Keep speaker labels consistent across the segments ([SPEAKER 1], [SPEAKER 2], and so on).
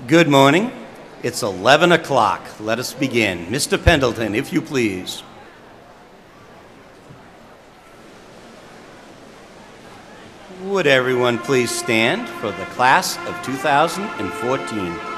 [SPEAKER 1] Good morning. It's 11 o'clock. Let us begin. Mr. Pendleton, if you please. Would everyone please stand for the class of 2014?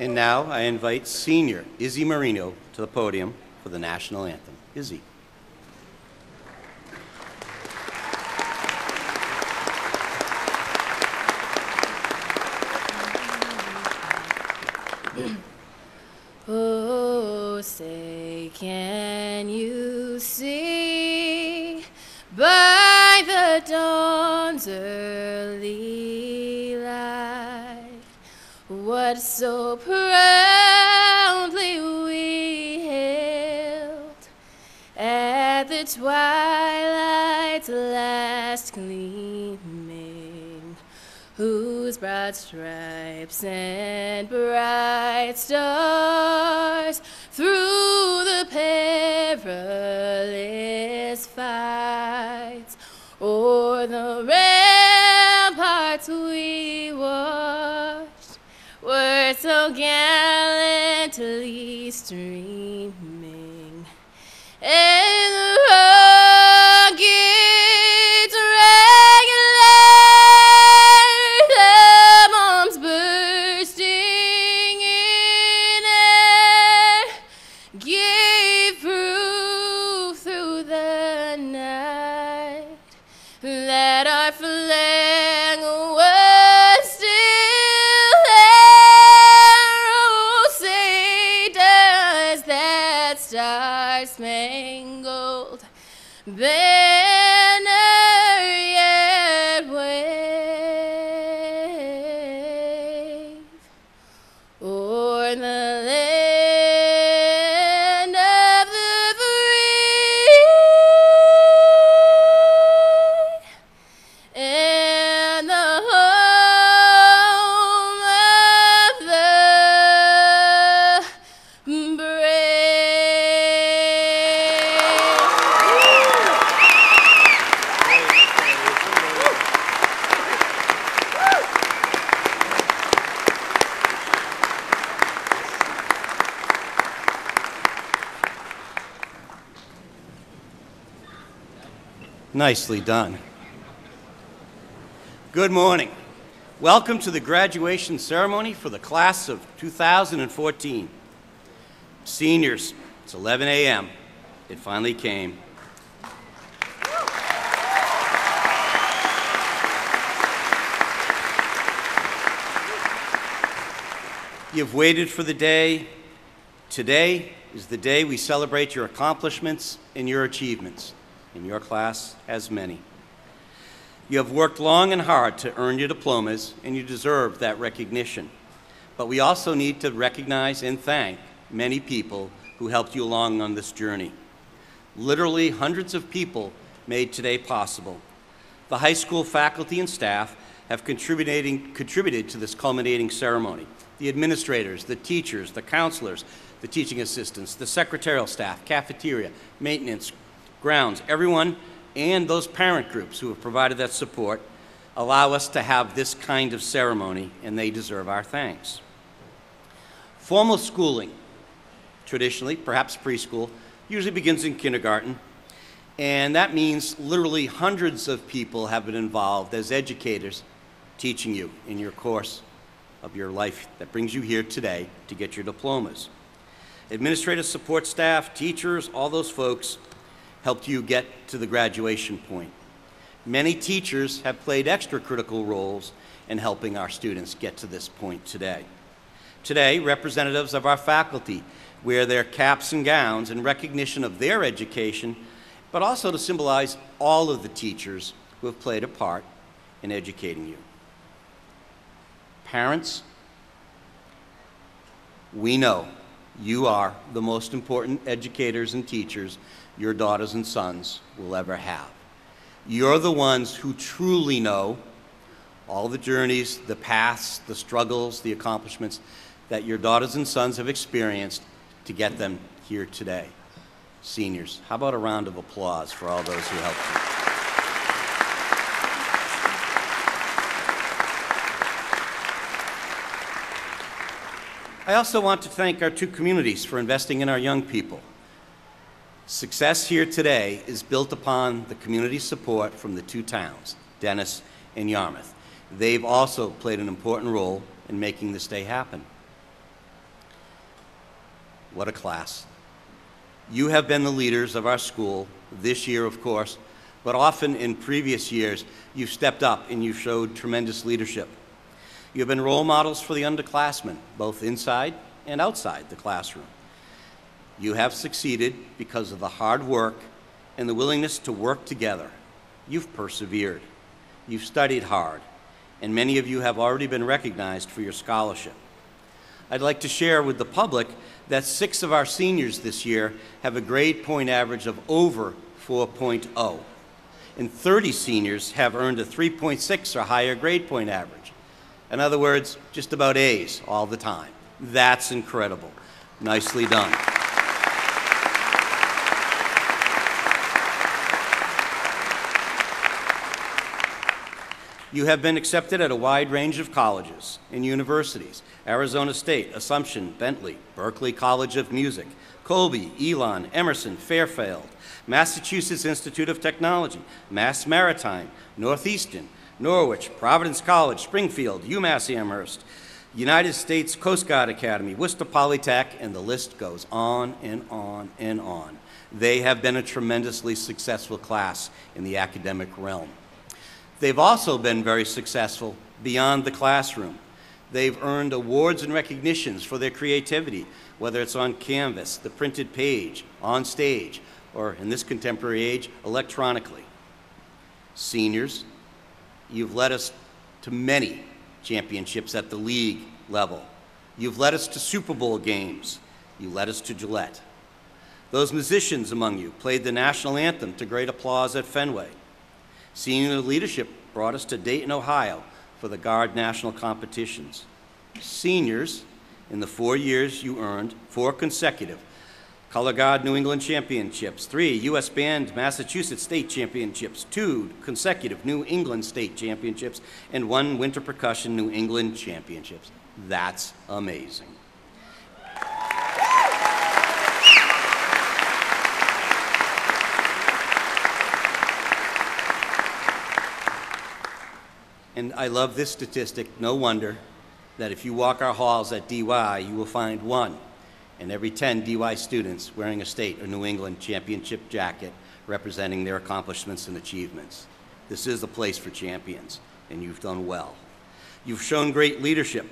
[SPEAKER 1] And now I invite senior Izzy Marino to the podium for the national anthem. Izzy.
[SPEAKER 2] Oh, say, can you see by the dawn's early light what so proudly we hailed at the twilight's last gleaming, whose broad stripes and bright stars through the perilous fights o'er the ramparts we watched were so gallantly streaming, and the rockets regular, the bombs bursting in air, gave proof through the night that our flag was still there. Oh, say does that star-spangled banner yet wave o'er the land of the free and the home of the
[SPEAKER 1] Nicely done. Good morning. Welcome to the graduation ceremony for the class of 2014. Seniors, it's 11 a.m. It finally came. You've waited for the day. Today is the day we celebrate your accomplishments and your achievements, and your class has many. You have worked long and hard to earn your diplomas, and you deserve that recognition. But we also need to recognize and thank many people who helped you along on this journey. Literally hundreds of people made today possible. The high school faculty and staff have contributed to this culminating ceremony. The administrators, the teachers, the counselors, the teaching assistants, the secretarial staff, cafeteria, maintenance, grounds, everyone, and those parent groups who have provided that support allow us to have this kind of ceremony, and they deserve our thanks. Formal schooling, traditionally, perhaps preschool, usually begins in kindergarten, and that means literally hundreds of people have been involved as educators teaching you in your course of your life that brings you here today to get your diplomas. Administrative support staff, teachers, all those folks helped you get to the graduation point. Many teachers have played extra critical roles in helping our students get to this point today. Today, representatives of our faculty wear their caps and gowns in recognition of their education, but also to symbolize all of the teachers who have played a part in educating you. Parents, we know you are the most important educators and teachers your daughters and sons will ever have. You're the ones who truly know all the journeys, the paths, the struggles, the accomplishments that your daughters and sons have experienced to get them here today. Seniors, how about a round of applause for all those who helped you? I also want to thank our two communities for investing in our young people. Success here today is built upon the community support from the two towns, Dennis and Yarmouth. They've also played an important role in making this day happen. What a class. You have been the leaders of our school this year, of course, but often in previous years, you've stepped up and you've showed tremendous leadership. You've been role models for the underclassmen, both inside and outside the classroom. You have succeeded because of the hard work and the willingness to work together. You've persevered. You've studied hard, and many of you have already been recognized for your scholarship. I'd like to share with the public that 6 of our seniors this year have a grade point average of over 4.0, and 30 seniors have earned a 3.6 or higher grade point average. In other words, just about A's all the time. That's incredible. Nicely done. You have been accepted at a wide range of colleges and universities: Arizona State, Assumption, Bentley, Berklee College of Music, Colby, Elon, Emerson, Fairfield, Massachusetts Institute of Technology, Mass Maritime, Northeastern, Norwich, Providence College, Springfield, UMass Amherst, United States Coast Guard Academy, Worcester Polytech, and the list goes on and on and on. They have been a tremendously successful class in the academic realm. They've also been very successful beyond the classroom. They've earned awards and recognitions for their creativity, whether it's on canvas, the printed page, on stage, or in this contemporary age, electronically. Seniors, you've led us to many championships at the league level. You've led us to Super Bowl games. You led us to Gillette. Those musicians among you played the national anthem to great applause at Fenway. Senior leadership brought us to Dayton, Ohio for the Guard national competitions. Seniors, in the 4 years you earned 4 consecutive Color Guard New England Championships, 3 U.S. Band Massachusetts State Championships, 2 consecutive New England State Championships, and 1 Winter Percussion New England Championships. That's amazing. And I love this statistic. No wonder that if you walk our halls at DY, you will find 1 in every 10 DY students wearing a state or New England championship jacket representing their accomplishments and achievements. This is a place for champions, and you've done well. You've shown great leadership.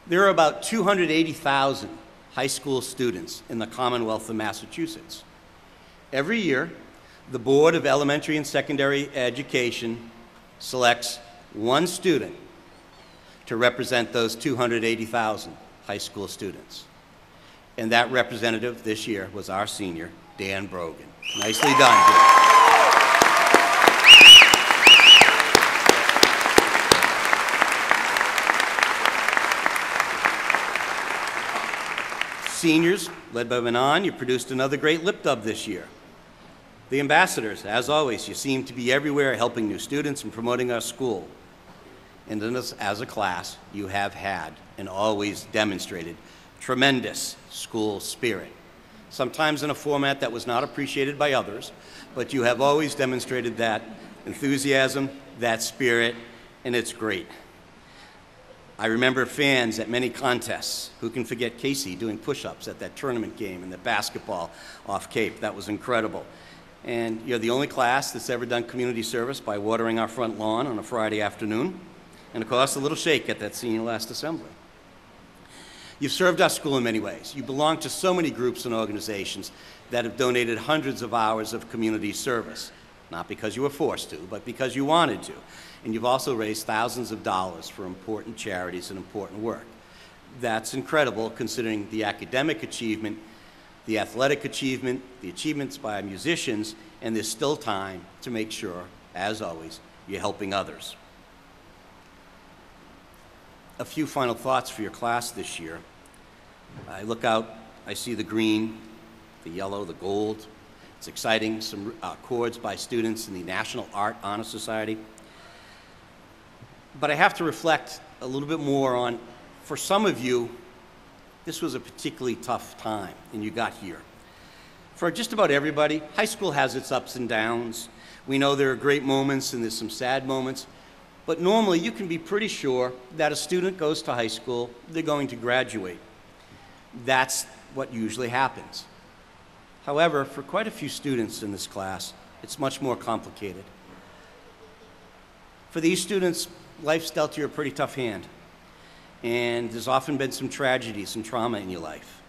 [SPEAKER 1] There are about 280,000 high school students in the Commonwealth of Massachusetts. Every year, the Board of Elementary and Secondary Education selects 1 student to represent those 280,000 high school students. And that representative this year was our senior, Dan Brogan. Nicely done, Dan. Seniors, led by Manon, you produced another great lip dub this year. The ambassadors, as always, you seem to be everywhere helping new students and promoting our school. And as a class, you have had and always demonstrated tremendous school spirit. Sometimes in a format that was not appreciated by others, but you have always demonstrated that enthusiasm, that spirit, and it's great. I remember fans at many contests. Who can forget Casey doing push-ups at that tournament game and the basketball off Cape? That was incredible. And you're the only class that's ever done community service by watering our front lawn on a Friday afternoon. And of course, a little shake at that senior last assembly. You've served our school in many ways. You belong to so many groups and organizations that have donated hundreds of hours of community service. Not because you were forced to, but because you wanted to. And you've also raised thousands of dollars for important charities and important work. That's incredible considering the academic achievement, the athletic achievement, the achievements by musicians, and there's still time to make sure, as always, you're helping others. A few final thoughts for your class this year. I look out, I see the green, the yellow, the gold. It's exciting, some chords by students in the National Art Honor Society. But I have to reflect a little bit more on, for some of you, this was a particularly tough time, and you got here. For just about everybody, high school has its ups and downs. We know there are great moments and there's some sad moments, but normally you can be pretty sure that a student goes to high school, they're going to graduate. That's what usually happens. However, for quite a few students in this class, it's much more complicated. For these students, life's dealt you a pretty tough hand. And there's often been some tragedy, some trauma in your life.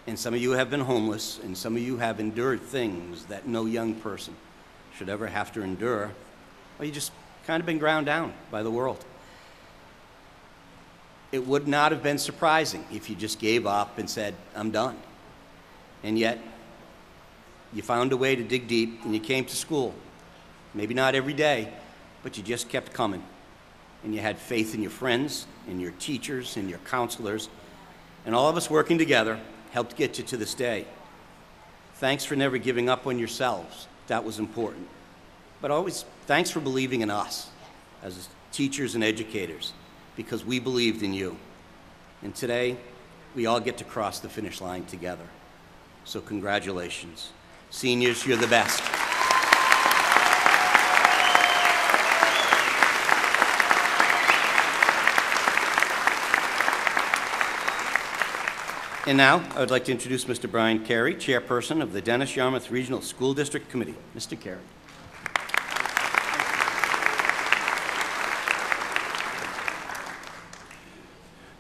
[SPEAKER 1] And some of you have been homeless, and some of you have endured things that no young person should ever have to endure, or you just kind of been ground down by the world. It would not have been surprising if you just gave up and said, I'm done. And yet, you found a way to dig deep, and you came to school. Maybe not every day, but you just kept coming. And you had faith in your friends, and your teachers, and your counselors, and all of us working together helped get you to this day. Thanks for never giving up on yourselves. That was important. But always, thanks for believing in us as teachers and educators, because we believed in you. And today, we all get to cross the finish line together. So congratulations. Seniors, you're the best. And now, I would like to introduce Mr. Brian Carey, Chairperson of the Dennis-Yarmouth Regional School District Committee. Mr. Carey.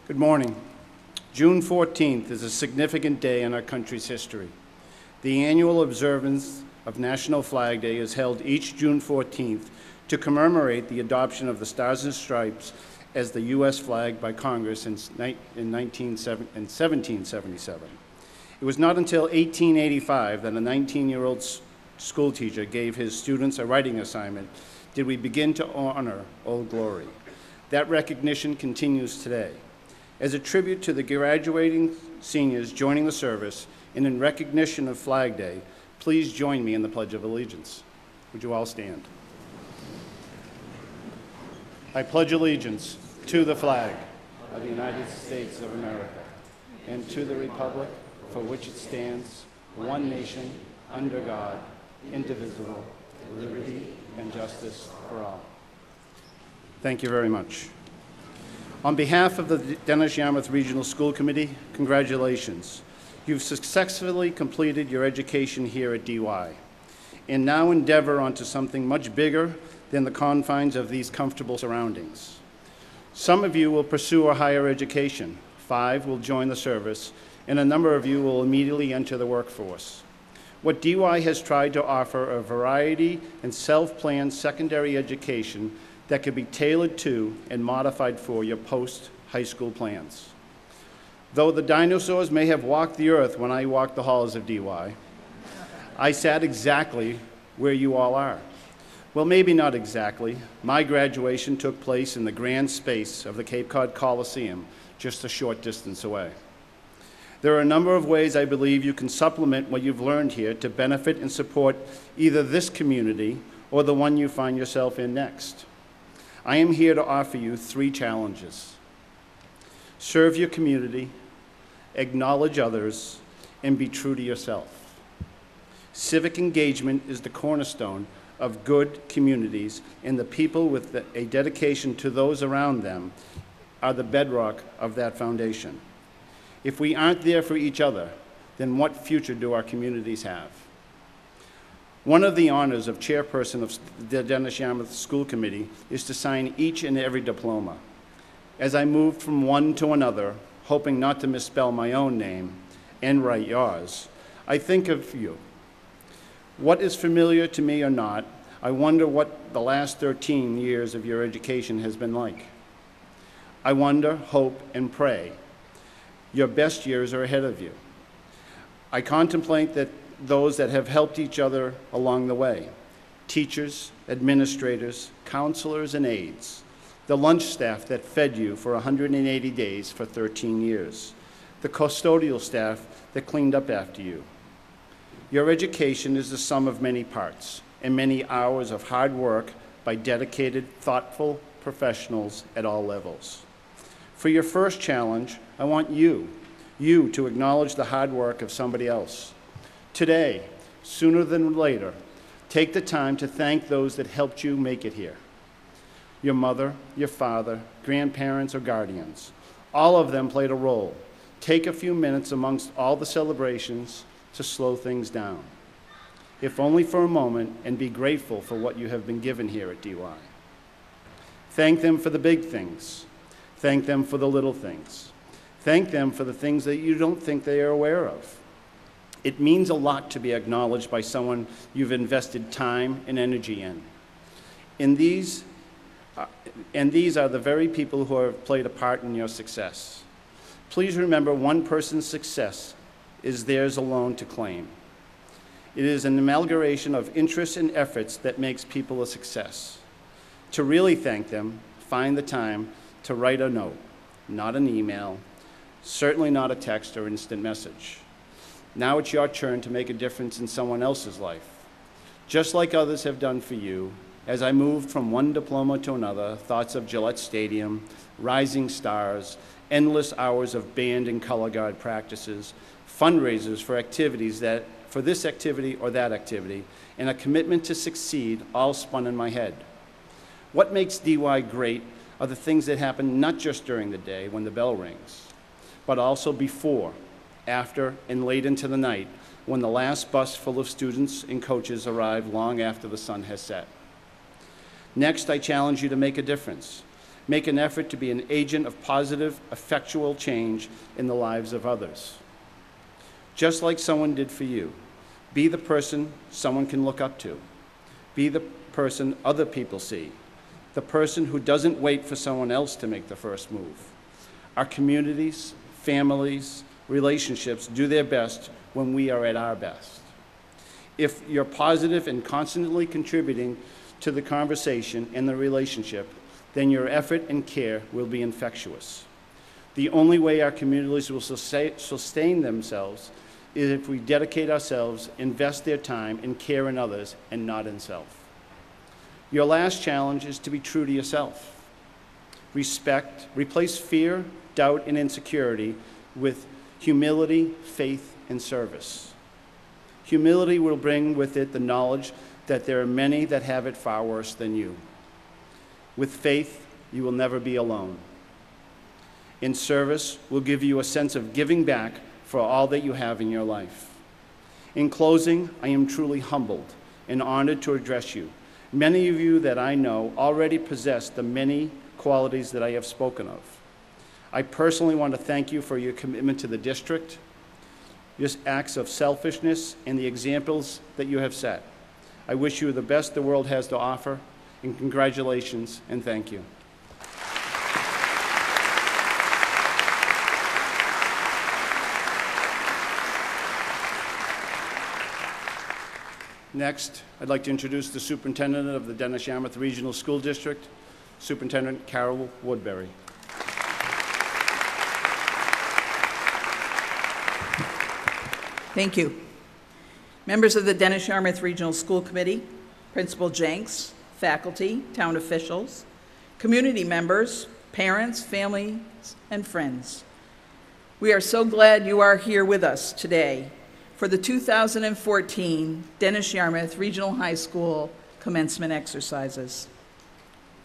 [SPEAKER 3] Good morning. June 14th is a significant day in our country's history. The annual observance of National Flag Day is held each June 14th to commemorate the adoption of the Stars and Stripes as the U.S. flag by Congress in 1777. It was not until 1885 that a 19-year-old schoolteacher gave his students a writing assignment did we begin to honor Old Glory. That recognition continues today. As a tribute to the graduating seniors joining the service and in recognition of Flag Day, please join me in the Pledge of Allegiance. Would you all stand? I pledge allegiance to the flag of the United States of America and to the republic for which it stands, one nation, under God, indivisible, with liberty and justice for all. Thank you very much. On behalf of the Dennis-Yarmouth Regional School Committee, congratulations. You've successfully completed your education here at DY and now endeavor onto something much bigger than the confines of these comfortable surroundings. Some of you will pursue a higher education, 5 will join the service, and a number of you will immediately enter the workforce. What DY has tried to offer a variety and self-planned secondary education that could be tailored to and modified for your post-high school plans. Though the dinosaurs may have walked the earth when I walked the halls of DY, I sat exactly where you all are. Well, maybe not exactly. My graduation took place in the grand space of the Cape Cod Coliseum, just a short distance away. There are a number of ways I believe you can supplement what you've learned here to benefit and support either this community or the one you find yourself in next. I am here to offer you 3 challenges. Serve your community, acknowledge others, and be true to yourself. Civic engagement is the cornerstone of good communities, and the people with a dedication to those around them are the bedrock of that foundation. If we aren't there for each other, then what future do our communities have? One of the honors of chairperson of the Dennis-Yarmouth School Committee is to sign each and every diploma. As I moved from one to another, hoping not to misspell my own name and write yours, I think of you. What is familiar to me or not, I wonder what the last 13 years of your education has been like. I wonder, hope, and pray. Your best years are ahead of you. I contemplate that those that have helped each other along the way, teachers, administrators, counselors, and aides, the lunch staff that fed you for 180 days for 13 years, the custodial staff that cleaned up after you. Your education is the sum of many parts and many hours of hard work by dedicated, thoughtful professionals at all levels. For your first challenge, I want you to acknowledge the hard work of somebody else. Today, sooner than later, take the time to thank those that helped you make it here. Your mother, your father, grandparents, or guardians. All of them played a role. Take a few minutes amongst all the celebrations to slow things down, if only for a moment, and be grateful for what you have been given here at DY. Thank them for the big things. Thank them for the little things. Thank them for the things that you don't think they are aware of. It means a lot to be acknowledged by someone you've invested time and energy in. And these are the very people who have played a part in your success. Please remember, one person's success is theirs alone to claim. It is an amalgamation of interests and efforts that makes people a success. To really thank them, find the time to write a note, not an email, certainly not a text or instant message. Now it's your turn to make a difference in someone else's life. Just like others have done for you, as I moved from one diploma to another, thoughts of Gillette Stadium, rising stars, endless hours of band and color guard practices, fundraisers for this activity or that activity, and a commitment to succeed all spun in my head. What makes DY great are the things that happen not just during the day when the bell rings, but also before, after, and late into the night when the last bus full of students and coaches arrive long after the sun has set. Next, I challenge you to make a difference. Make an effort to be an agent of positive, effectual change in the lives of others. Just like someone did for you, be the person someone can look up to. Be the person other people see. The person who doesn't wait for someone else to make the first move. Our communities, families, relationships do their best when we are at our best. If you're positive and constantly contributing to the conversation and the relationship, then your effort and care will be infectious. The only way our communities will sustain themselves is if we dedicate ourselves, invest their time and care in others and not in self. Your last challenge is to be true to yourself. Replace fear, doubt, and insecurity with humility, faith, and service. Humility will bring with it the knowledge that there are many that have it far worse than you. With faith, you will never be alone. In service will give you a sense of giving back for all that you have in your life. In closing, I am truly humbled and honored to address you. Many of you that I know already possess the many qualities that I have spoken of. I personally want to thank you for your commitment to the district, your acts of selfishness, and the examples that you have set. I wish you the best the world has to offer, and congratulations and thank you. Next, I'd like to introduce the Superintendent of the Dennis Yarmouth Regional School District, Superintendent Carol Woodbury.
[SPEAKER 4] Thank you. Members of the Dennis Yarmouth Regional School Committee, Principal Jenks, faculty, town officials, community members, parents, families, and friends. We are so glad you are here with us today for the 2014 Dennis Yarmouth Regional High School commencement exercises.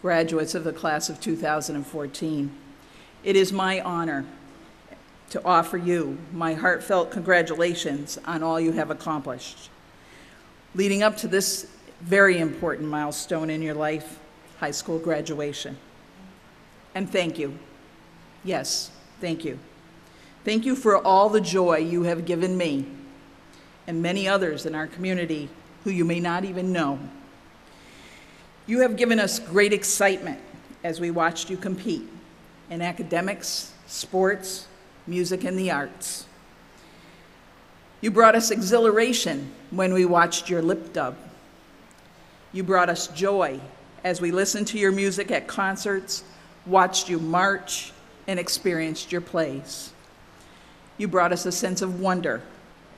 [SPEAKER 4] Graduates of the class of 2014, it is my honor to offer you my heartfelt congratulations on all you have accomplished. Leading up to this very important milestone in your life, high school graduation. And thank you. Yes, thank you. Thank you for all the joy you have given me and many others in our community who you may not even know. You have given us great excitement as we watched you compete in academics, sports, music, and the arts. You brought us exhilaration when we watched your lip dub. You brought us joy as we listened to your music at concerts, watched you march, and experienced your plays. You brought us a sense of wonder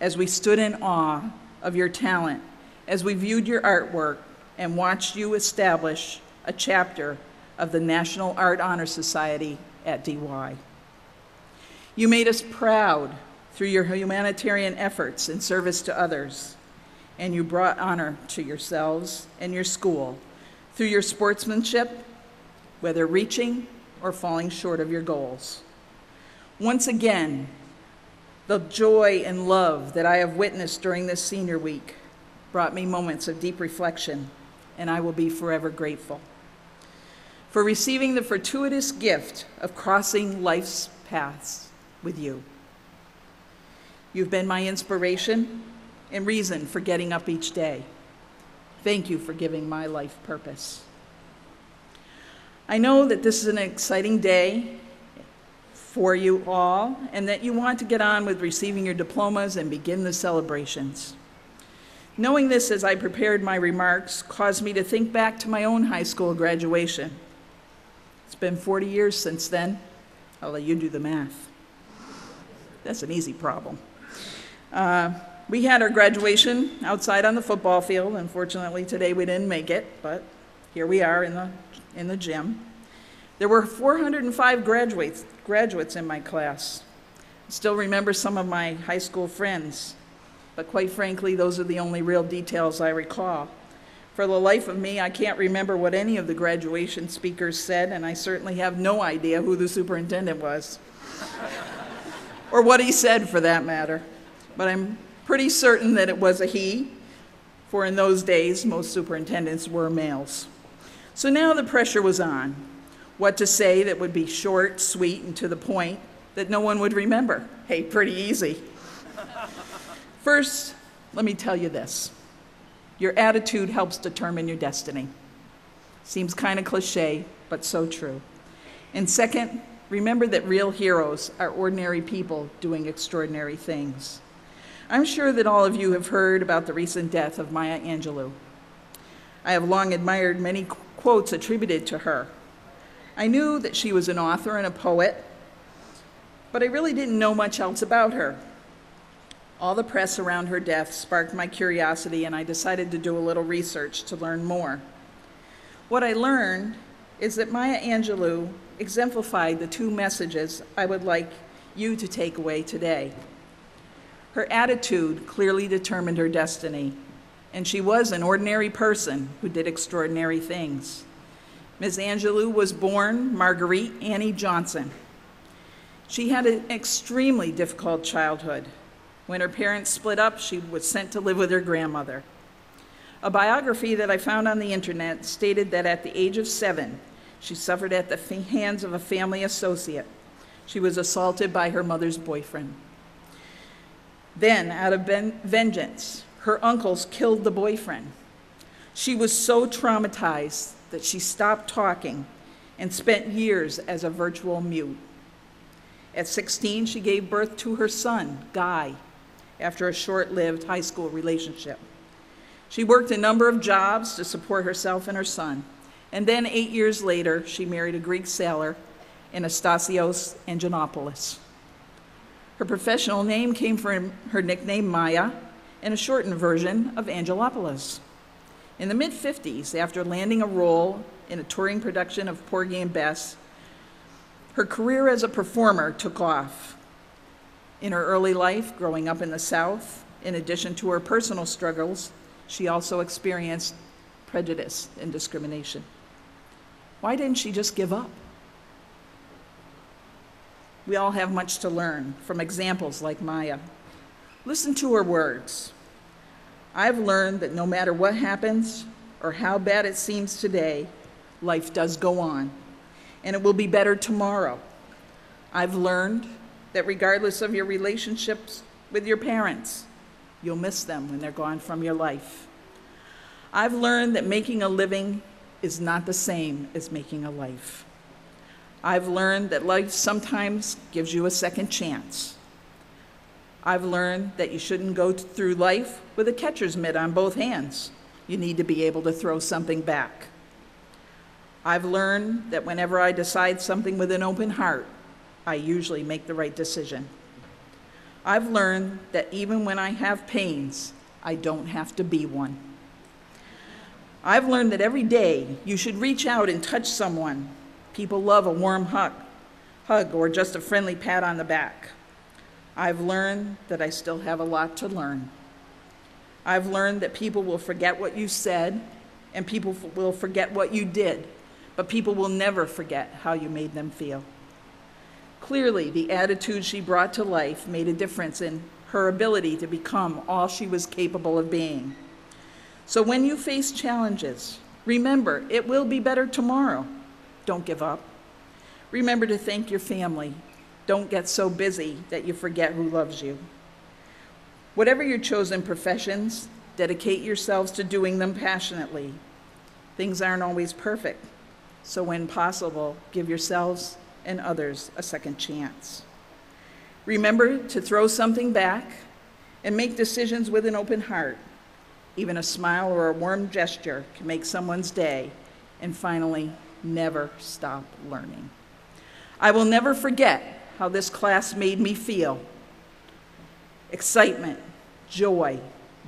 [SPEAKER 4] as we stood in awe of your talent, as we viewed your artwork and watched you establish a chapter of the National Art Honor Society at DY. You made us proud through your humanitarian efforts in service to others, and you brought honor to yourselves and your school through your sportsmanship, whether reaching or falling short of your goals. Once again, the joy and love that I have witnessed during this senior week brought me moments of deep reflection, and I will be forever grateful for receiving the fortuitous gift of crossing life's paths with you. You've been my inspiration and reason for getting up each day. Thank you for giving my life purpose. I know that this is an exciting day for you all, and that you want to get on with receiving your diplomas and begin the celebrations. Knowing this as I prepared my remarks caused me to think back to my own high school graduation. It's been 40 years since then. I'll let you do the math. That's an easy problem. We had our graduation outside on the football field. Unfortunately, today we didn't make it, but here we are in the gym. There were 405 graduates in my class. I still remember some of my high school friends, but quite frankly, those are the only real details I recall. For the life of me, I can't remember what any of the graduation speakers said, and I certainly have no idea who the superintendent was, or what he said for that matter. But I'm pretty certain that it was a he, for in those days, most superintendents were males. So now the pressure was on. What to say that would be short, sweet, and to the point that no one would remember. Hey, pretty easy. First, let me tell you this. Your attitude helps determine your destiny. Seems kind of cliche, but so true. And second, remember that real heroes are ordinary people doing extraordinary things. I'm sure that all of you have heard about the recent death of Maya Angelou. I have long admired many quotes attributed to her. I knew that she was an author and a poet, but I really didn't know much else about her. All the press around her death sparked my curiosity, and I decided to do a little research to learn more. What I learned is that Maya Angelou exemplified the two messages I would like you to take away today. Her attitude clearly determined her destiny, and she was an ordinary person who did extraordinary things. Ms. Angelou was born Marguerite Annie Johnson. She had an extremely difficult childhood. When her parents split up, she was sent to live with her grandmother. A biography that I found on the internet stated that at the age of 7, she suffered at the hands of a family associate. She was assaulted by her mother's boyfriend. Then, out of vengeance, her uncles killed the boyfriend. She was so traumatized that she stopped talking and spent years as a virtual mute. At 16, she gave birth to her son, Guy, after a short-lived high school relationship. She worked a number of jobs to support herself and her son, and then 8 years later, she married a Greek sailor, Anastasios Angelopoulos. Her professional name came from her nickname Maya and a shortened version of Angelopoulos. In the mid-50s, after landing a role in a touring production of Porgy and Bess, her career as a performer took off. In her early life, growing up in the South, in addition to her personal struggles, she also experienced prejudice and discrimination. Why didn't she just give up? We all have much to learn from examples like Maya. Listen to her words. I've learned that no matter what happens or how bad it seems today, life does go on, and it will be better tomorrow. I've learned that regardless of your relationships with your parents, you'll miss them when they're gone from your life. I've learned that making a living is not the same as making a life. I've learned that life sometimes gives you a second chance. I've learned that you shouldn't go through life with a catcher's mitt on both hands. You need to be able to throw something back. I've learned that whenever I decide something with an open heart, I usually make the right decision. I've learned that even when I have pains, I don't have to be one. I've learned that every day you should reach out and touch someone. People love a warm hug or just a friendly pat on the back. I've learned that I still have a lot to learn. I've learned that people will forget what you said and people will forget what you did, but people will never forget how you made them feel. Clearly, the attitude she brought to life made a difference in her ability to become all she was capable of being. So when you face challenges, remember, it will be better tomorrow. Don't give up. Remember to thank your family. Don't get so busy that you forget who loves you. Whatever your chosen professions, dedicate yourselves to doing them passionately. Things aren't always perfect, so when possible, give yourselves and others a second chance. Remember to throw something back and make decisions with an open heart. Even a smile or a warm gesture can make someone's day. And finally, never stop learning. I will never forget how this class made me feel. Excitement, joy,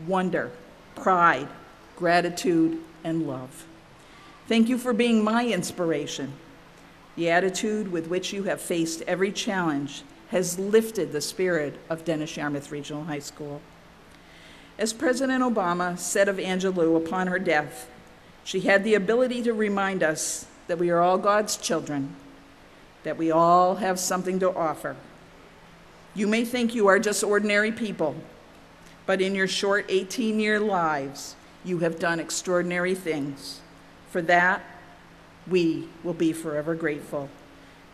[SPEAKER 4] wonder, pride, gratitude, and love. Thank you for being my inspiration. The attitude with which you have faced every challenge has lifted the spirit of Dennis Yarmouth Regional High School. As President Obama said of Angelou upon her death, she had the ability to remind us that we are all God's children, that we all have something to offer. You may think you are just ordinary people, but in your short 18-year lives, you have done extraordinary things. For that, we will be forever grateful.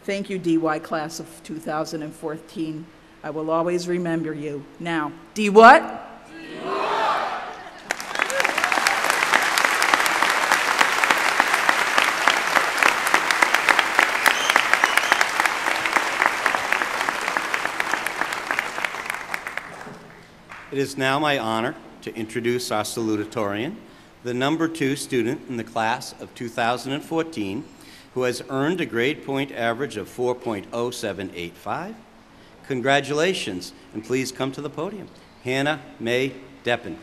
[SPEAKER 4] Thank you, DY class of 2014. I will always remember you. Now, D what?
[SPEAKER 1] It is now my honor to introduce our salutatorian, the number 2 student in the class of 2014, who has earned a grade point average of 4.0785. Congratulations, and please come to the podium. Hannah Mae Deppen.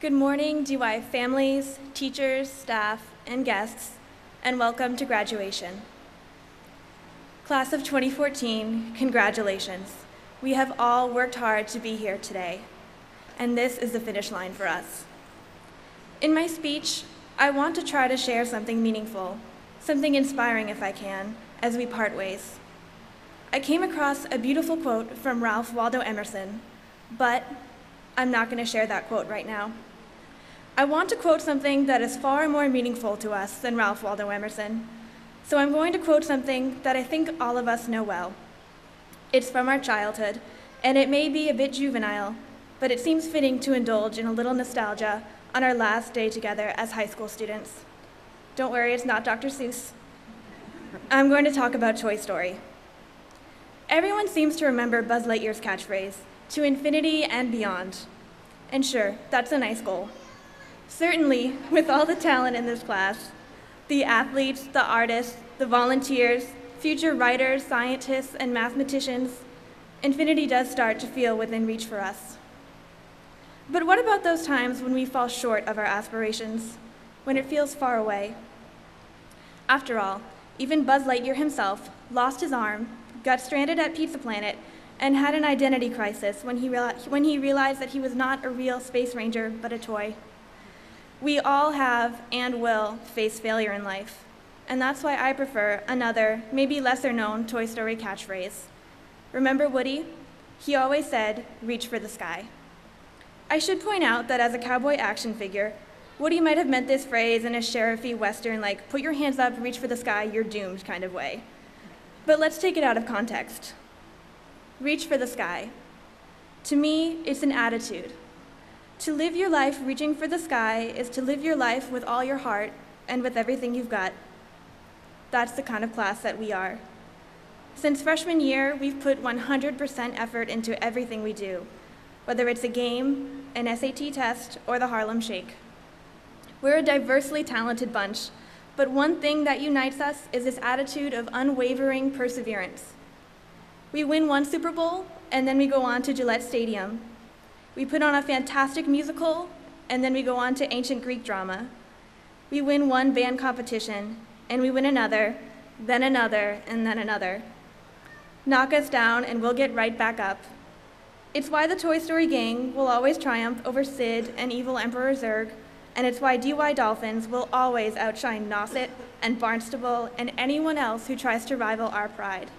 [SPEAKER 5] Good morning, DY families, teachers, staff, and guests, and welcome to graduation. Class of 2014, congratulations. We have all worked hard to be here today, and this is the finish line for us. In my speech, I want to try to share something meaningful, something inspiring if I can, as we part ways. I came across a beautiful quote from Ralph Waldo Emerson, but I'm not going to share that quote right now. I want to quote something that is far more meaningful to us than Ralph Waldo Emerson. So I'm going to quote something that I think all of us know well. It's from our childhood, and it may be a bit juvenile, but it seems fitting to indulge in a little nostalgia on our last day together as high school students. Don't worry, it's not Dr. Seuss. I'm going to talk about Toy Story. Everyone seems to remember Buzz Lightyear's catchphrase, "To infinity and beyond." And sure, that's a nice goal. Certainly, with all the talent in this class, the athletes, the artists, the volunteers, future writers, scientists, and mathematicians, infinity does start to feel within reach for us. But what about those times when we fall short of our aspirations, when it feels far away? After all, even Buzz Lightyear himself lost his arm, got stranded at Pizza Planet, and had an identity crisis when he realized that he was not a real space ranger, but a toy. We all have and will face failure in life, and that's why I prefer another, maybe lesser known Toy Story catchphrase. Remember Woody? He always said, "Reach for the sky." I should point out that as a cowboy action figure, Woody might have meant this phrase in a sheriffy western, like, put your hands up, reach for the sky, you're doomed kind of way. But let's take it out of context. Reach for the sky. To me, it's an attitude. To live your life reaching for the sky is to live your life with all your heart and with everything you've got. That's the kind of class that we are. Since freshman year, we've put 100% effort into everything we do, whether it's a game, an SAT test, or the Harlem Shake. We're a diversely talented bunch, but one thing that unites us is this attitude of unwavering perseverance. We win one Super Bowl, and then we go on to Gillette Stadium. We put on a fantastic musical, and then we go on to ancient Greek drama. We win one band competition, and we win another, then another, and then another. Knock us down, and we'll get right back up. It's why the Toy Story gang will always triumph over Sid and evil Emperor Zurg, and it's why DY Dolphins will always outshine Nauset and Barnstable and anyone else who tries to rival our pride.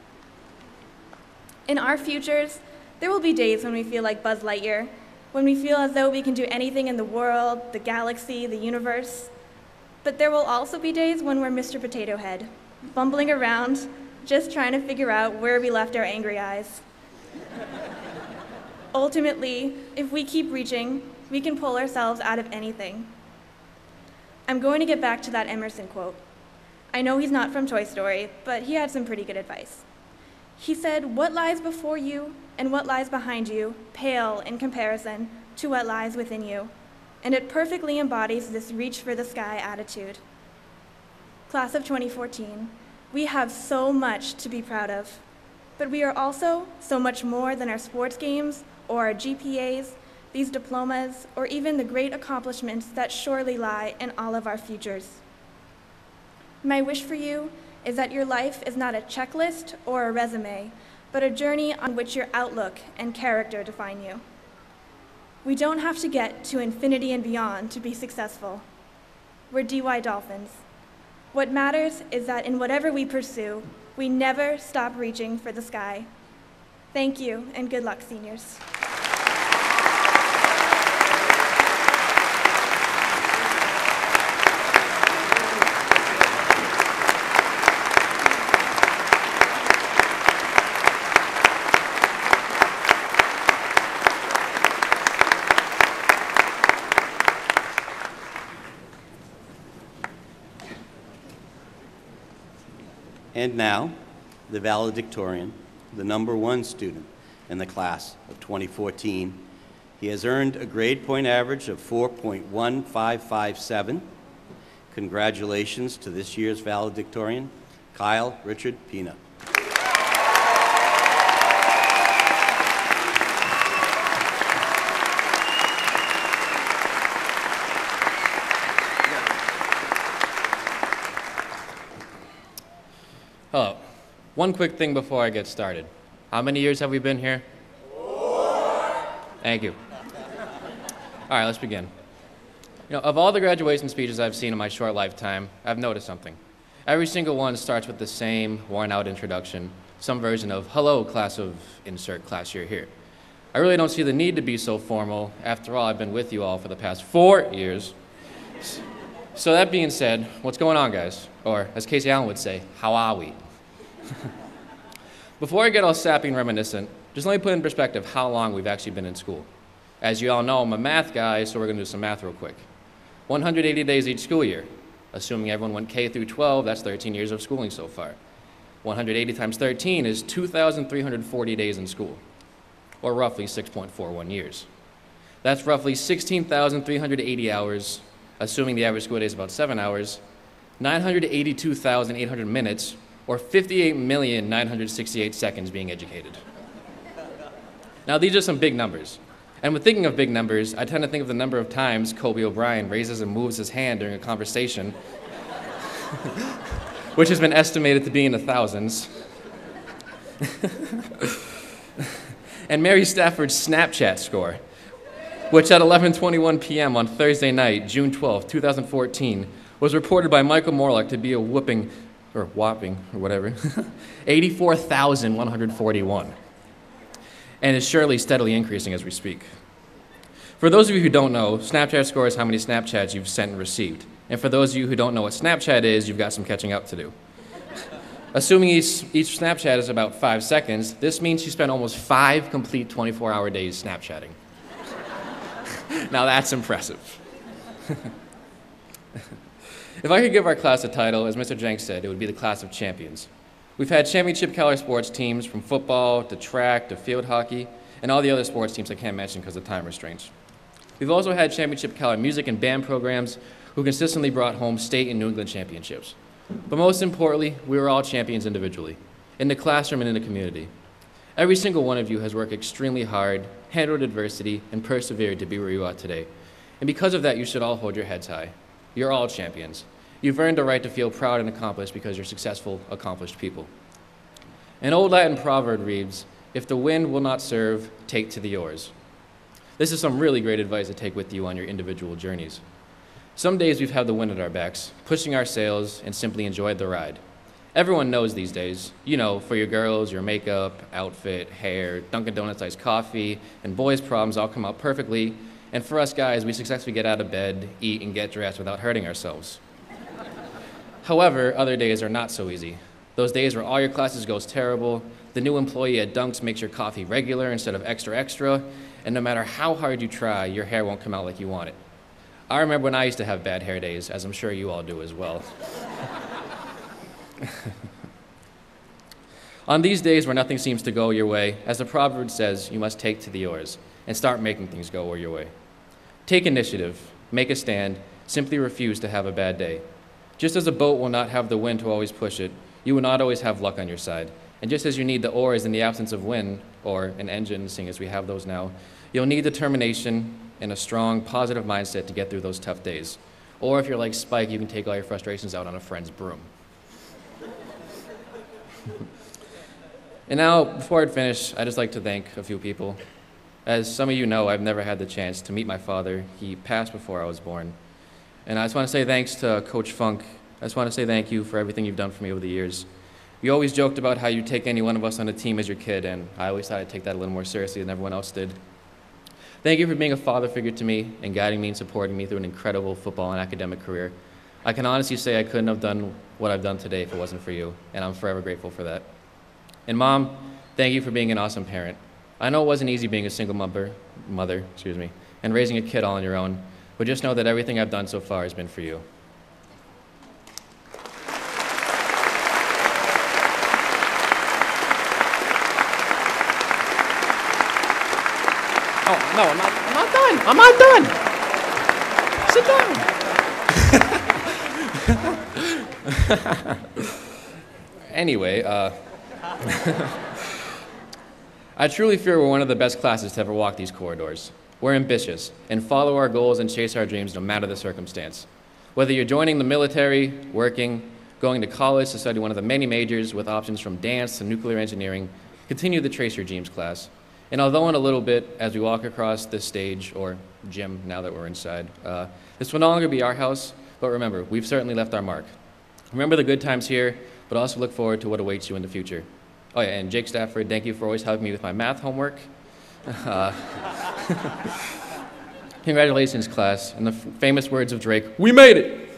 [SPEAKER 5] In our futures, there will be days when we feel like Buzz Lightyear, when we feel as though we can do anything in the world, the galaxy, the universe. But there will also be days when we're Mr. Potato Head, bumbling around, just trying to figure out where we left our angry eyes. Ultimately, if we keep reaching, we can pull ourselves out of anything. I'm going to get back to that Emerson quote. I know he's not from Toy Story, but he had some pretty good advice. He said, "What lies before you and what lies behind you pale in comparison to what lies within you." And it perfectly embodies this reach for the sky attitude. Class of 2014, we have so much to be proud of, but we are also so much more than our sports games or our GPAs, these diplomas, or even the great accomplishments that surely lie in all of our futures. My wish for you is that your life is not a checklist or a resume, but a journey on which your outlook and character define you. We don't have to get to infinity and beyond to be successful. We're DY Dolphins. What matters is that in whatever we pursue, we never stop reaching for the sky. Thank you, and good luck, seniors.
[SPEAKER 1] And now, the valedictorian, the #1 student in the class of 2014. He has earned a grade point average of 4.1557. Congratulations to this year's valedictorian, Kyle Richard Pina.
[SPEAKER 6] Hello. One quick thing before I get started. How many years have we been here? 4. Thank you. All right, let's begin. Of all the graduation speeches I've seen in my short lifetime, I've noticed something. Every single one starts with the same worn-out introduction, some version of, hello, class of insert class year here. I really don't see the need to be so formal. After all, I've been with you all for the past 4 years. So that being said, what's going on, guys? Or, as Casey Allen would say, how are we? Before I get all sappy and reminiscent, just let me put in perspective how long we've actually been in school. As you all know, I'm a math guy, so we're going to do some math real quick. 180 days each school year. Assuming everyone went K through 12, that's 13 years of schooling so far. 180 times 13 is 2,340 days in school, or roughly 6.41 years. That's roughly 16,380 hours, assuming the average school day is about 7 hours, 982,800 minutes, or 58,968 seconds being educated. Now, these are some big numbers. And when thinking of big numbers, I tend to think of the number of times Kobe O'Brien raises and moves his hand during a conversation, which has been estimated to be in the thousands. And Mary Stafford's Snapchat score, which at 11:21 p.m. on Thursday night, June 12, 2014, was reported by Michael Morlock to be a whopping 84,141, and is surely steadily increasing as we speak. For those of you who don't know, Snapchat score is how many Snapchats you've sent and received. And for those of you who don't know what Snapchat is, you've got some catching up to do. Assuming each Snapchat is about 5 seconds, this means you spent almost 5 complete 24-hour days Snapchatting. Now that's impressive. If I could give our class a title, as Mr. Jenks said, it would be the class of champions. We've had championship caliber sports teams from football to track to field hockey and all the other sports teams I can't mention because of time restraints. We've also had championship caliber music and band programs who consistently brought home state and New England championships. But most importantly, we were all champions individually, in the classroom and in the community. Every single one of you has worked extremely hard, handled adversity, and persevered to be where you are today. And because of that, you should all hold your heads high. You're all champions. You've earned the right to feel proud and accomplished because you're successful, accomplished people. An old Latin proverb reads, "If the wind will not serve, take to the oars." This is some really great advice to take with you on your individual journeys. Some days we've had the wind at our backs, pushing our sails, and simply enjoyed the ride. Everyone knows these days, for your girls, your makeup, outfit, hair, Dunkin' Donuts iced coffee, and boys' problems all come out perfectly. And for us guys, we successfully get out of bed, eat, and get dressed without hurting ourselves. However, other days are not so easy. Those days where all your classes goes terrible, the new employee at Dunks makes your coffee regular instead of extra extra, and no matter how hard you try, your hair won't come out like you want it. I remember when I used to have bad hair days, as I'm sure you all do as well. On these days where nothing seems to go your way, as the proverb says, you must take to the oars and start making things go your way. Take initiative, make a stand, simply refuse to have a bad day. Just as a boat will not have the wind to always push it, you will not always have luck on your side. And just as you need the oars in the absence of wind, or an engine, seeing as we have those now, you'll need determination and a strong, positive mindset to get through those tough days. Or if you're like Spike, you can take all your frustrations out on a friend's broom. And now, before I finish, I'd just like to thank a few people. As some of you know, I've never had the chance to meet my father. He passed before I was born. And I just want to say thanks to Coach Funk. I just want to say thank you for everything you've done for me over the years. You always joked about how you'd take any one of us on the team as your kid, and I always thought I'd take that a little more seriously than everyone else did. Thank you for being a father figure to me and guiding me and supporting me through an incredible football and academic career. I can honestly say I couldn't have done what I've done today if it wasn't for you, and I'm forever grateful for that. And Mom, thank you for being an awesome parent. I know it wasn't easy being a single mother, and raising a kid all on your own, but just know that everything I've done so far has been for you. Oh, no, I'm not done. I'm not done. Sit down. Anyway, I truly fear we're one of the best classes to ever walk these corridors. We're ambitious and follow our goals and chase our dreams no matter the circumstance. Whether you're joining the military, working, going to college to study one of the many majors with options from dance to nuclear engineering, continue to trace your dreams, class. And although in a little bit, as we walk across this stage, or gym now that we're inside, this will no longer be our house, but remember, we've certainly left our mark. Remember the good times here, but also look forward to what awaits you in the future. Oh yeah, and Jake Stafford, thank you for always helping me with my math homework. Congratulations, class. In the famous words of Drake, we made it!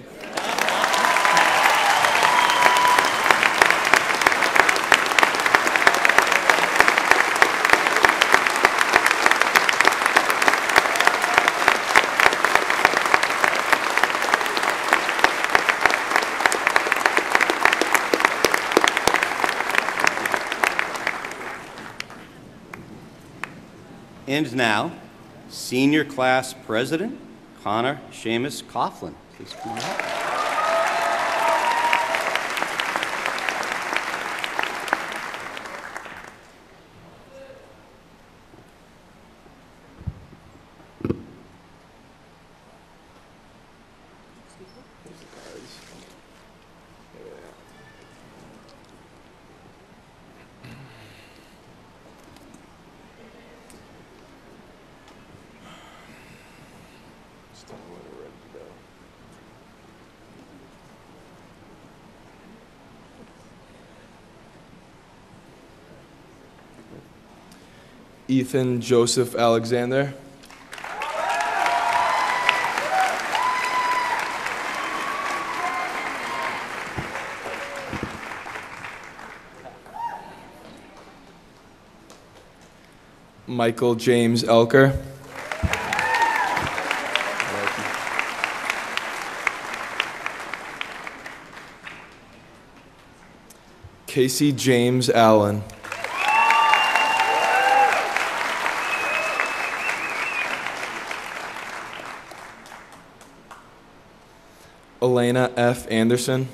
[SPEAKER 1] And now, Senior Class President, Connor Seamus Coughlin. Please come up.
[SPEAKER 7] Ethan Joseph Alexander. Michael James Elker. Casey James Allen. Elena F. Anderson.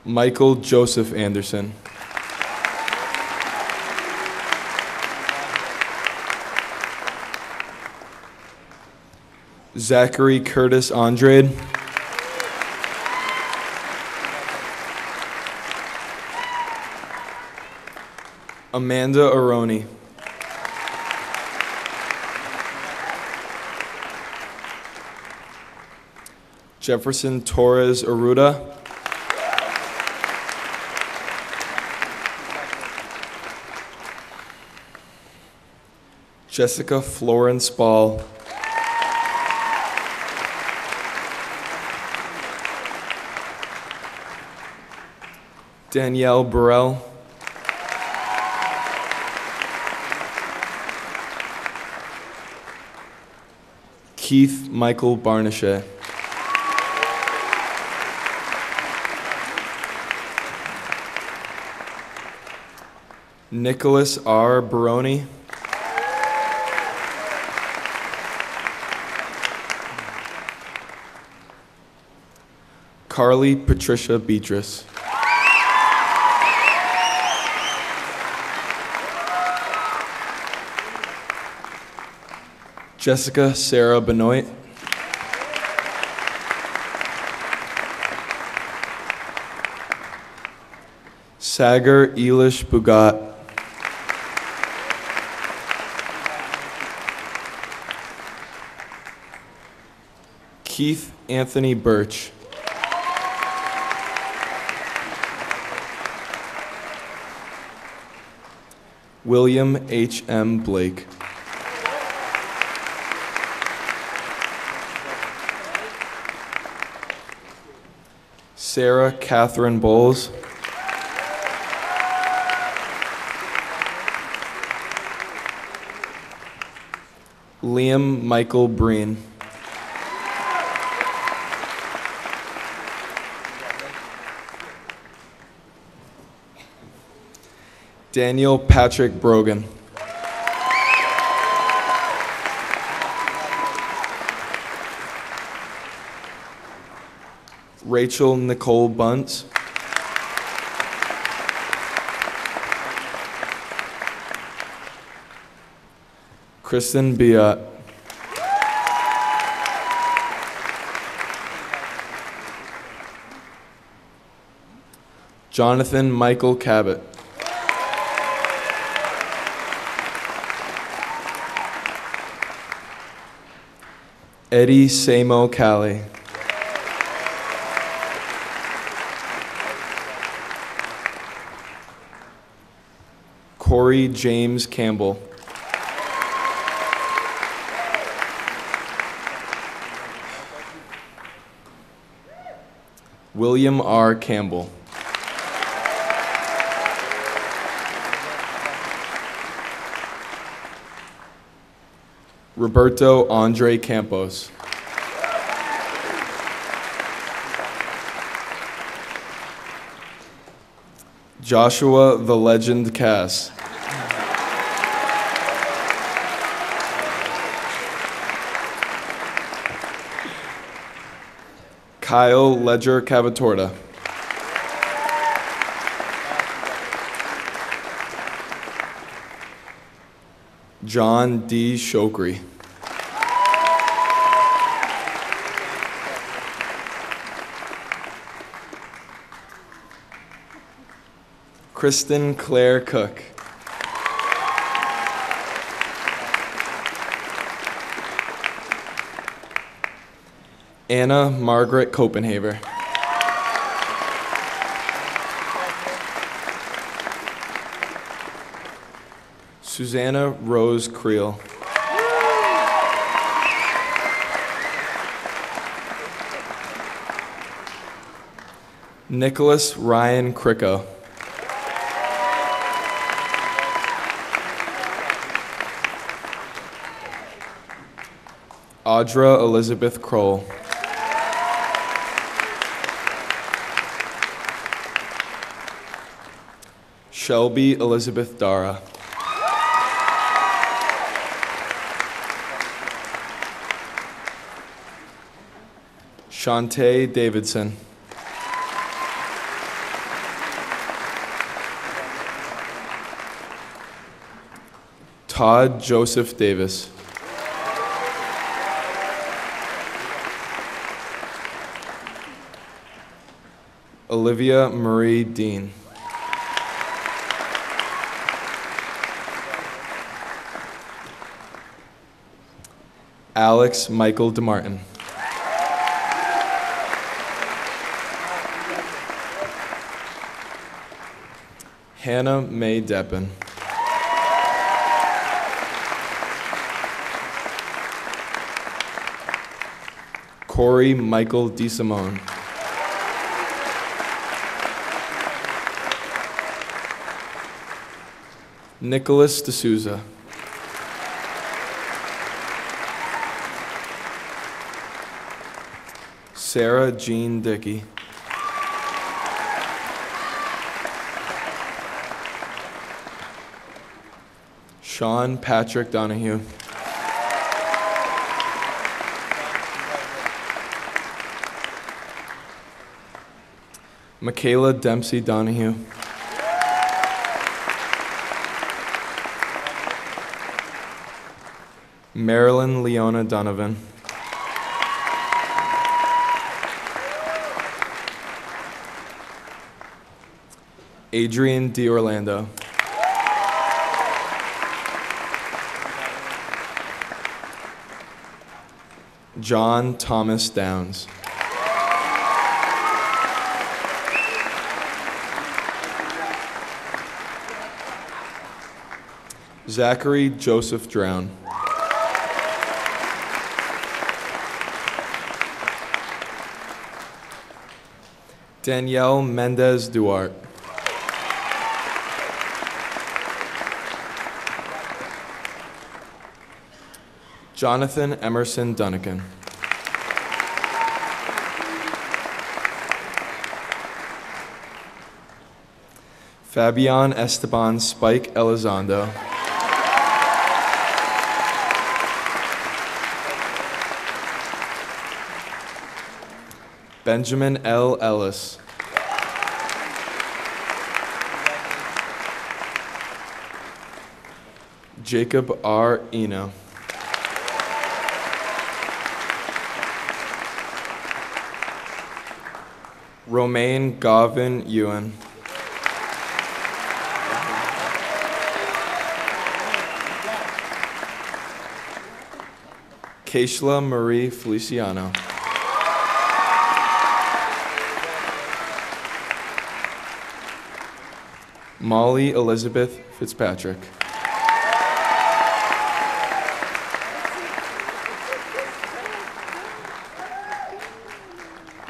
[SPEAKER 7] Michael Joseph Anderson. Zachary Curtis Andrade. Amanda Aroni. Jefferson Torres Aruda. Jessica Florence Ball. Danielle Burrell. Keith Michael Barnachet. Nicholas R. Baroni. Carly Patricia Beatrice. Jessica Sarah Benoit. Sagar Elish Bugat. Keith Anthony Birch. William H.M. Blake. Sarah Catherine Bowles. Liam Michael Breen. Daniel Patrick Brogan. Rachel Nicole Bunce. Kristen Biot. Jonathan Michael Cabot. Eddie Samo Callie. Corey James Campbell. William R. Campbell. Roberto Andre Campos. Joshua the Legend Cass. Kyle Ledger Cavatorta. John D. Shokri. Kristen Claire Cook. Anna Margaret Copenhaver. Susanna Rose Creel. Nicholas Ryan Cricco. Audra Elizabeth Kroll. Shelby Elizabeth Dara. Shantae Davidson. Todd Joseph Davis. Olivia Marie Dean. Alex Michael DeMartin. Hannah Mae Deppen. Corey Michael DeSimone. Nicholas D'Souza. Sarah Jean Dickey. Sean Patrick Donahue. Michaela Dempsey Donahue. Marilyn Leona Donovan. Adrian D'Orlando. John Thomas Downs. Zachary Joseph Drown. Danielle Mendez Duarte. Jonathan Emerson Dunnican. Fabian Esteban Spike Elizondo. Benjamin L. Ellis. Jacob R. Eno. Romaine Garvin Ewan. Keishla Marie Feliciano. Molly Elizabeth Fitzpatrick.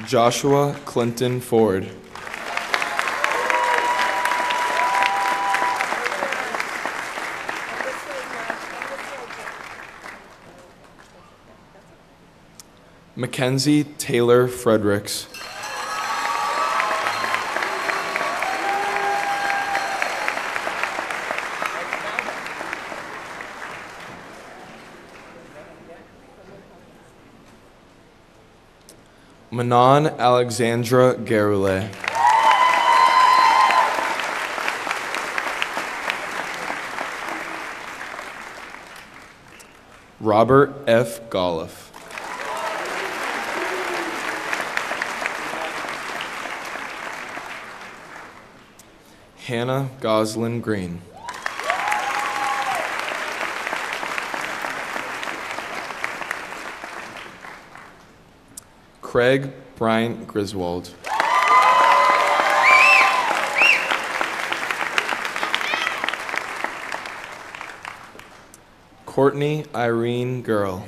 [SPEAKER 7] Joshua Clinton Ford. Mackenzie Taylor Fredericks. Manon Alexandra Garule. Robert F. Golliff. Hannah Goslin Green. Craig Bryant Griswold. Courtney Irene Girl.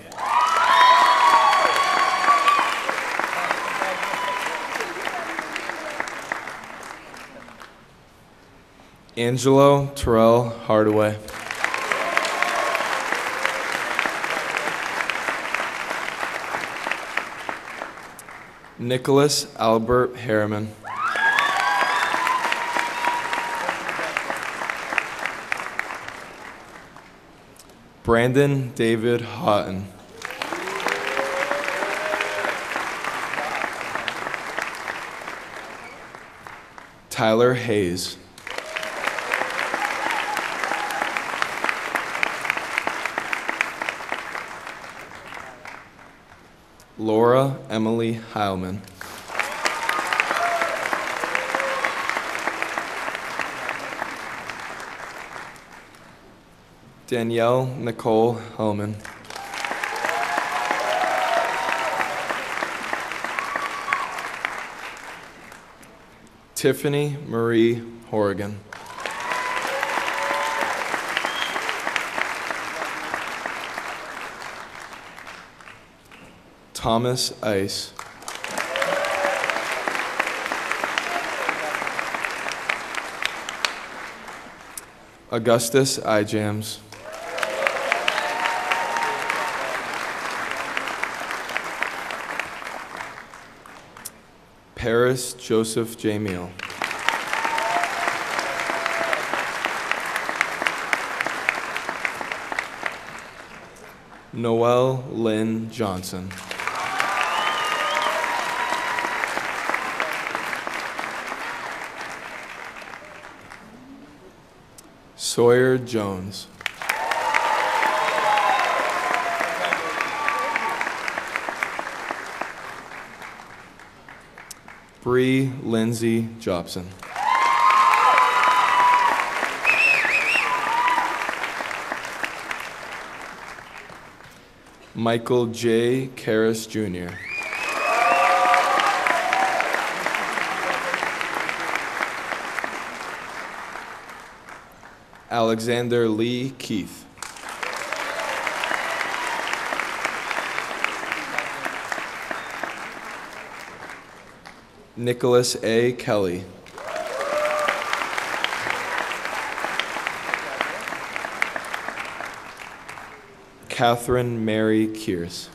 [SPEAKER 7] Angelo Terrell Hardaway. Nicholas Albert Harriman. Brandon David Houghton. Tyler Hayes. Laura Emily Heilman. Danielle Nicole Hellman. Tiffany Marie Horrigan. Thomas Ice. Augustus Ijams. Paris Joseph J. Meal. Noelle Lynn Johnson. Sawyer Jones. Bree Lindsay Jobson. Michael J. Karras Jr. Alexander Lee Keith. Nicholas A. Kelly. Catherine Mary Kears.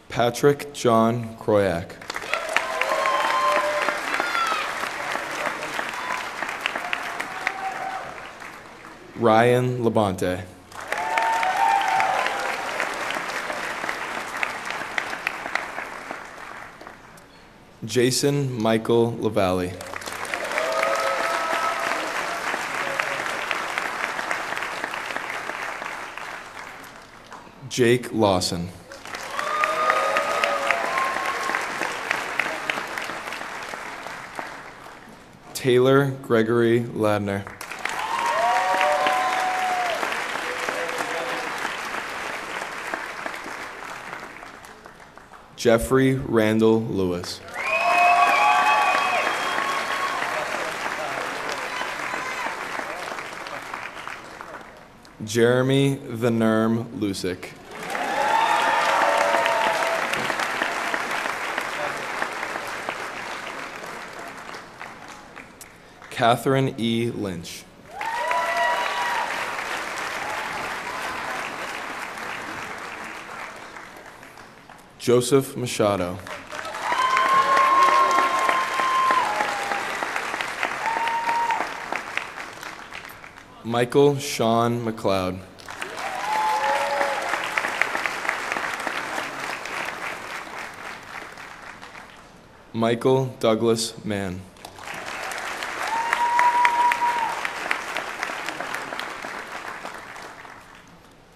[SPEAKER 7] Patrick John Kroyak. Ryan Labonte. Jason Michael Lavallee. Jake Lawson. Taylor Gregory Ladner. Jeffrey Randall Lewis. Jeremy The Nerm Lusick. Catherine E. Lynch. Joseph Machado. Michael Sean McLeod. Michael Douglas Mann.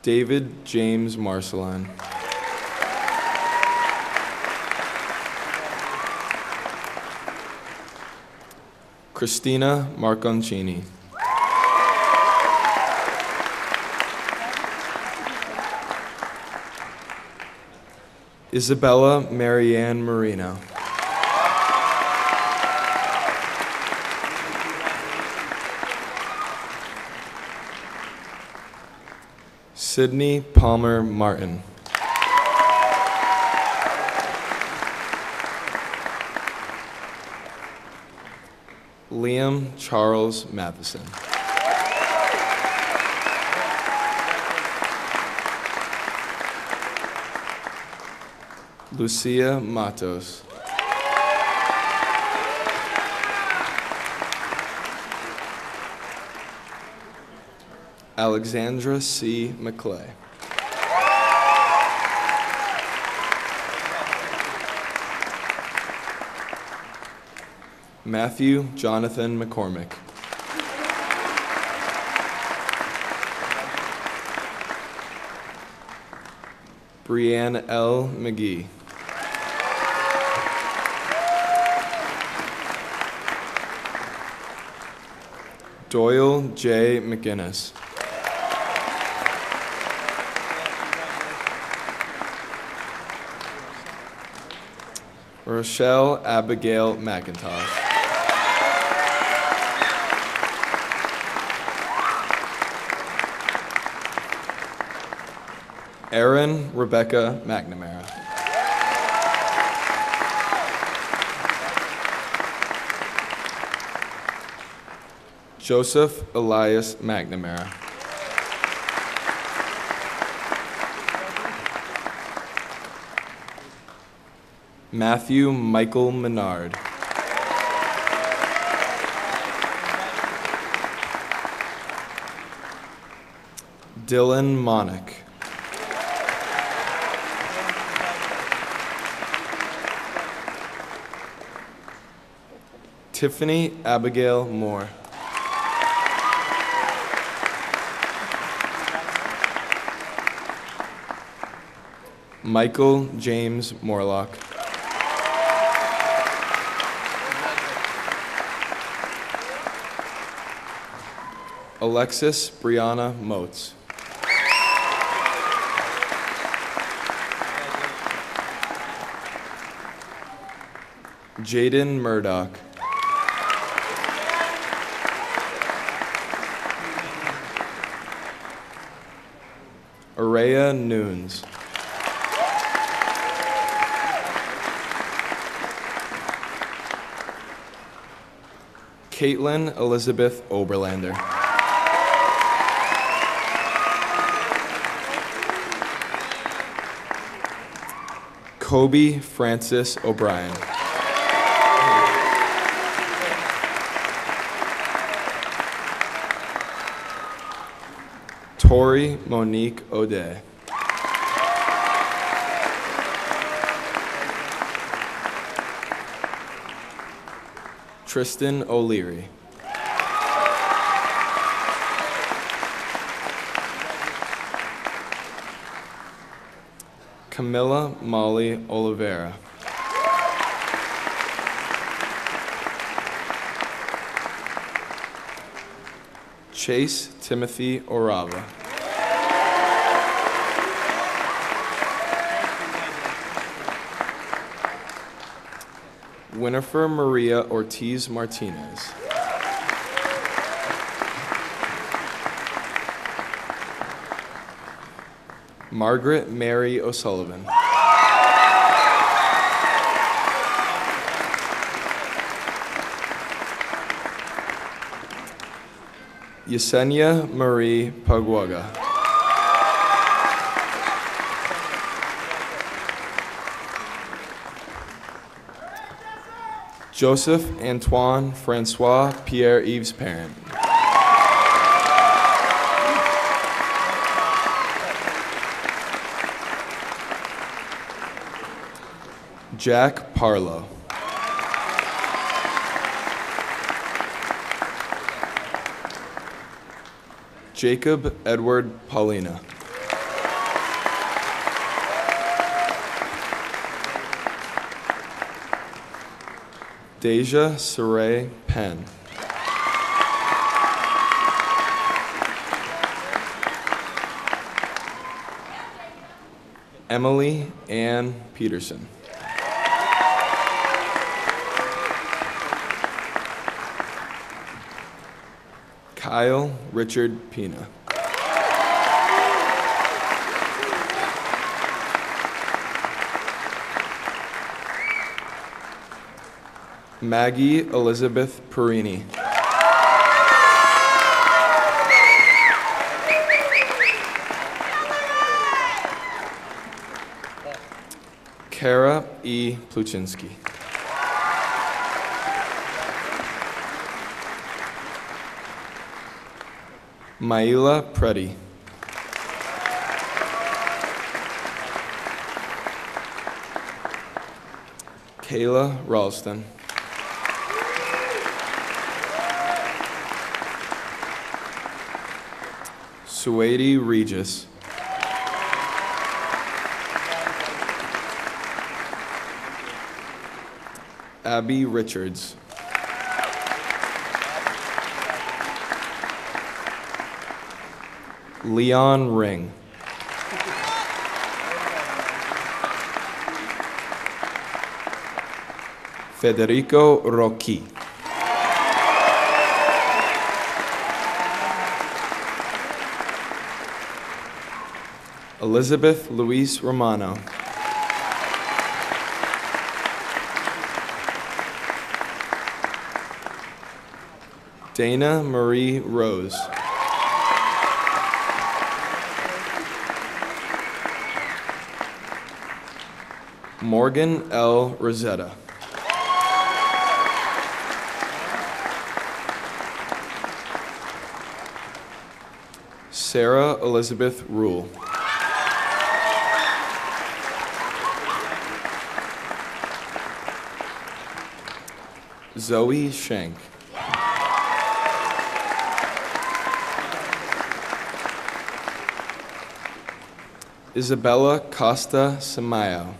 [SPEAKER 7] David James Marceline. Christina Marconcini. Isabella Marianne Marino. Sydney Palmer Martin. Liam Charles Matheson. Lucia Matos. Alexandra C. McClay. Matthew Jonathan McCormick. Brianne L. McGee. Doyle J. McGinnis. Rochelle Abigail McIntosh. Erin Rebecca McNamara. Joseph Elias McNamara. Matthew Michael Menard. Dylan Monick. Tiffany Abigail Moore. Michael James Morlock. Alexis Brianna Motes. Jaden Murdoch. Araya Nunes. Caitlin Elizabeth Oberlander. Kobe Francis O'Brien. Tori Monique O'Day. Tristan O'Leary. Camilla Molly Oliveira. Chase Timothy Orava. Winifred Maria Ortiz Martinez. Margaret Mary O'Sullivan. Yesenia Marie Paguaga. Joseph Antoine Francois Pierre-Yves Parent. Jack Parlow. Jacob Edward Paulina. Deja Saray Penn. Emily Ann Peterson. Kyle Richard Pina. Maggie Elizabeth Perini. Kara E. Pluchinski. Maila Preddy. Kayla Ralston. Suwaidi Regis. Abby Richards. Leon Ring. Federico Rocchi. Elizabeth Luis Romano. Dana Marie Rose. Morgan L. Rosetta. Sarah Elizabeth Rule. Zoe Shank. Isabella Costa Samayo.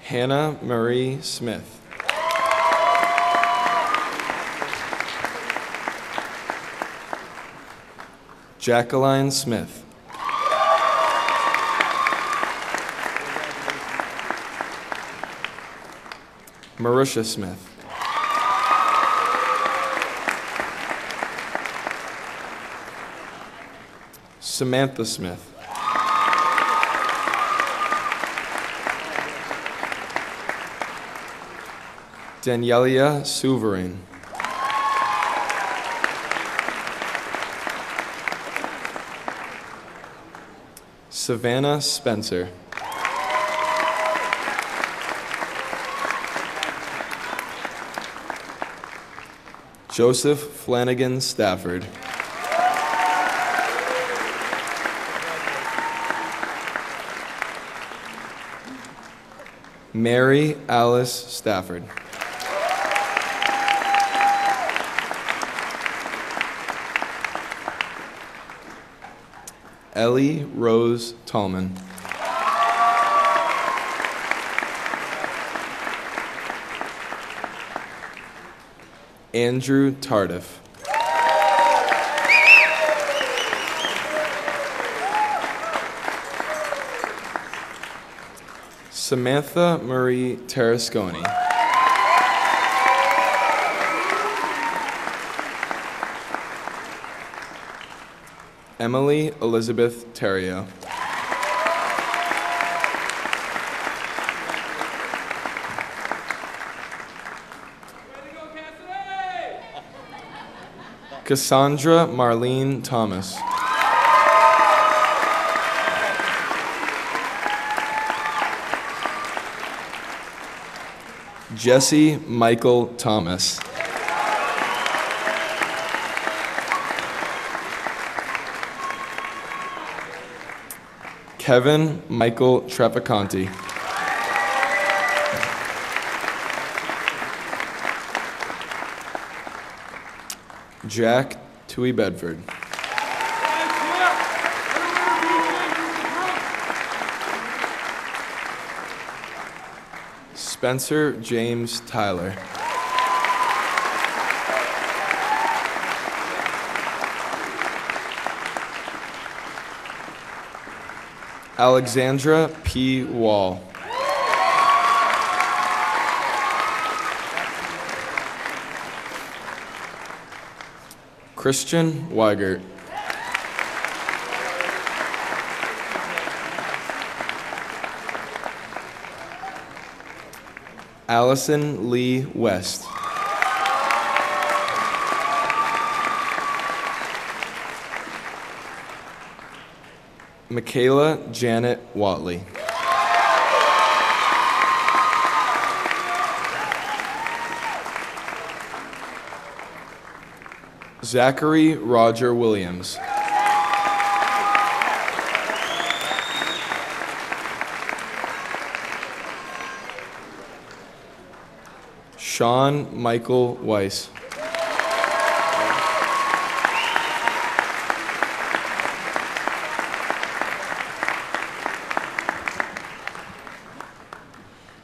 [SPEAKER 7] Hannah Marie Smith. Jacqueline Smith. Marisha Smith. Samantha Smith. Danielia Souverain. Savannah Spencer. Joseph Flanagan Stafford. Mary Alice Stafford. Ellie Rose Tallman. Andrew Tardif. Samantha Marie Tarasconi. Emily Elizabeth Terrio. Cassandra Marlene Thomas. Jesse Michael Thomas. Kevin Michael Traficanti. Jack Tui Bedford. Spencer James Tyler. Alexandra P. Wall. Christian Weigert. Allison Lee West. Michaela Janet Watley. Zachary Roger Williams. Sean Michael Weiss.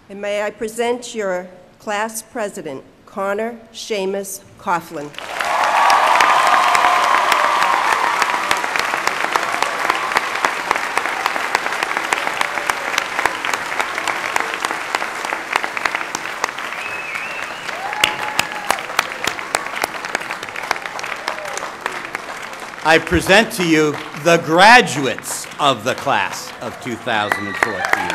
[SPEAKER 8] And may I present your class president, Connor Seamus Coughlin.
[SPEAKER 1] I present to you the graduates of the class of 2014.